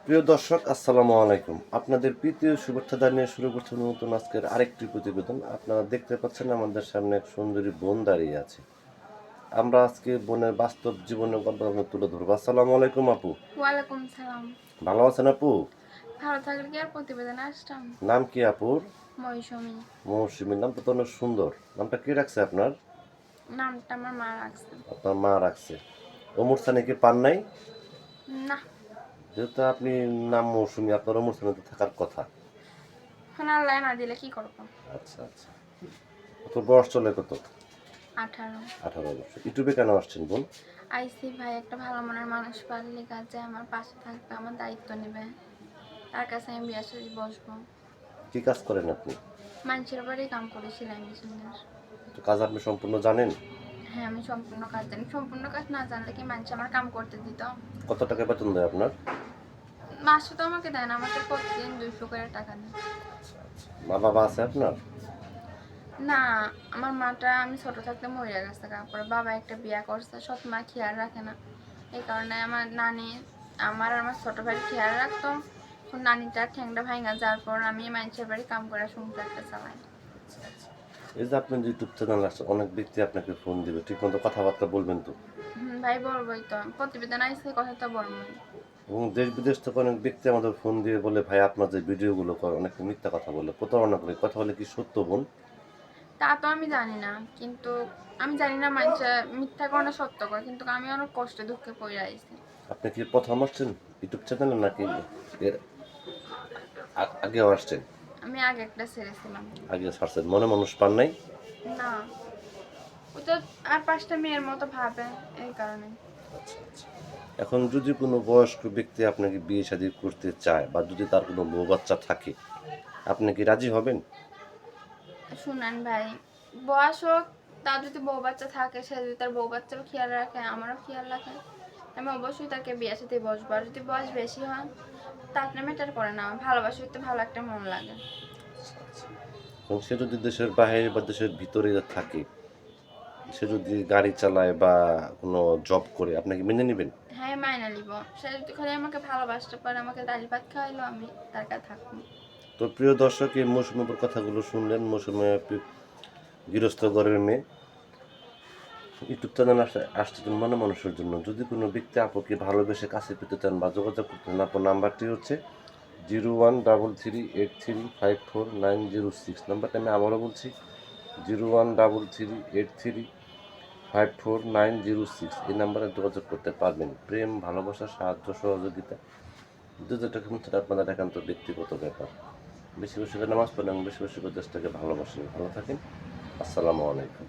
প্রিয় দর্শক, আসসালামু আলাইকুম। আপনাদের প্রীতীয় শুভেচ্ছা জানিয়ে শুরু করছি নতুন আজকের আরেকটি প্রতিবেদন। আপনারা দেখতে পাচ্ছেন আমাদের সামনে এক সুন্দরী বোন দাঁড়িয়ে আছে। আমরা আজকে বোনের বাস্তব জীবনের গল্প আপনাদের তুলে ধরবো। আসসালামু আলাইকুম আপু। ওয়ালাইকুম সালাম। ভালো আছেন আপু? ভালো থাকলে কি আর প্রতিবেদনে আসতাম? নাম কি আপুর? মৌসুমী। মৌসুমী, নামটা তো অনেক সুন্দর। নামটা কে রাখছে আপনার? নামটা আমার মা রাখছে। আপনার মা রাখছে। ওমর সানি কি পান নাই? না, যেহেতু আপনি নাম মৌসুমী, আপনার ওমর সানিতে থাকার কথা। এখন আল্লাহ না দিলে কি করবো? আচ্ছা আচ্ছা। তোর বয়স চলে কত? 18। 18 বছর। ইউটিউবে কেন আসছেন বোন? আইসি ভাই একটা ভালো মনের মানুষ পারলে কাজে আমার পাশে থাকবে, আমার দায়িত্ব নেবে, তার কাছে আমি বিয়ে সাথে বসবো। কি কাজ করেন আপনি? মানুষের বাড়ি কাম করি, সেলাই মেশিনের। তো কাজ আপনি সম্পূর্ণ জানেন? হ্যাঁ, আমি সম্পূর্ণ কাজ জানি। সম্পূর্ণ কাজ না জানলে কি মানুষ আমার কাম করতে দিত? কত টাকা বেতন দেয় আপনার? মাসে তো আমাকে দেয় না, আমাকে প্রতিদিন 200 করে টাকা দেয়। মা বাবা আছে আপনার? না, আমার মাটা আমি ছোট থাকতে মরে গেছে। তারপরে বাবা একটা বিয়া করছে, সৎ মা খেয়াল রাখে না। এই কারণে আমার নানি আমার ছোট ভাই খেয়াল রাখতো। নানিটার ঠ্যাংটা ভাঙা যাওয়ার পর আমি মানুষের বাড়ি কাম করে সংসারটা চালাই। এই যে আপনি ইউটিউব চ্যানেল আসছে, অনেক ব্যক্তি আপনাকে ফোন দিবে, ঠিক মতো কথাবার্তা বলবেন তো? ভাই বলবোই তো, প্রতিবেদন আইসে কথা তো বলবোই। এবং দেশ বিদেশ থেকে অনেক ব্যক্তি আমাদের ফোন দিয়ে বলে, ভাই আপনার যে ভিডিওগুলো করে অনেক মিথ্যা কথা বলে, প্রতারণা করে। কথা বলে কি সত্য বোন? তা তো আমি জানি না, কিন্তু আমি জানি না মানুষ মিথ্যা করে না সত্য করে, কিন্তু আমি অনেক কষ্টে দুঃখে পড়ে আইছি। আপনি কি প্রথম আসছেন ইউটিউব চ্যানেলে, নাকি এর আগেও আসছেন? আমি আগে একটা ছেড়েছিলাম। আগে ছাড়ছেন, মনে মানুষ পান নাই? না, ও তো আর 5টা মেয়ের মতো ভাবে, এই কারণে। আচ্ছা আচ্ছা। এখন যদি কোনো বয়স্ক ব্যক্তি আপনাকে বিয়ে শাদী করতে চায়, বা যদি তার কোনো বউ বাচ্চা থাকে, আপনি কি রাজি হবেন? শুনেন ভাই, বয়স হোক, তার যদি বউ বাচ্চা থাকে, সে যদি তার বউ বাচ্চারও খেয়াল রাখে, আমারও খেয়াল রাখে, আমি অবশ্যই তাকে বিয়ের সাথে বসবো। আর যদি বয়স বেশি হয়, তার ম্যাটার করে না, ভালোবাসা তো ভালো একটা মন লাগে। এবং সে যদি দেশের বাইরে বা দেশের ভিতরে থাকে, সে যদি গাড়ি চালায় বা কোনো জব করে, আপনাকে মেনে নেবেন? হ্যাঁ, মাইনা নিব। সে যদি খালি আমাকে ভালোবাসতে পারে, আমাকে ডাল ভাত খাওয়াইলো, আমি তার কাছে থাকবো। তো প্রিয় দর্শক, এই মৌসুমীর কথাগুলো শুনলেন। মৌসুমী গৃহস্থ ঘরের মেয়ে, ইউটিউব চ্যানেল আসছেন মনে মানুষের জন্য। যদি কোনো ব্যক্তি আপুকে ভালোবেসে কাছে পেতে চান বা যোগাযোগ করতে চান, আপনার নাম্বারটি হচ্ছে 0133854906। নাম্বারটা আমি আবারও বলছি, 0133854906। এই নাম্বারে যোগাযোগ করতে পারবেন। প্রেম, ভালোবাসা, সাহায্য, সহযোগিতা, যেটা সেটা আপনাদের একান্ত ব্যক্তিগত ব্যাপার। বেশি বেশি করে নামাজ পড়েন, বেশি বেশি করে দেশটাকে ভালোবাসেন। ভালো থাকেন। আসসালামু আলাইকুম।